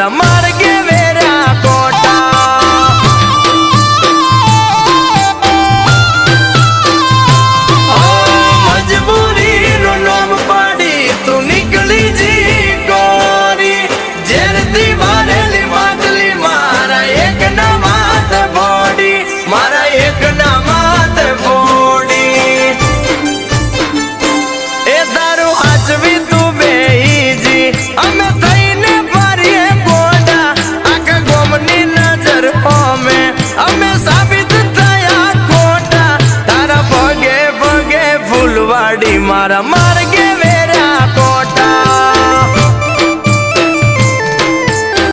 મારા માર્ગે વેરા કોટા મજબૂરીનું નામ પાડી તું નીકળી જી ગોરી જેરથી ભરેલી માટલી મારા એક ના માથ ભોડી મારા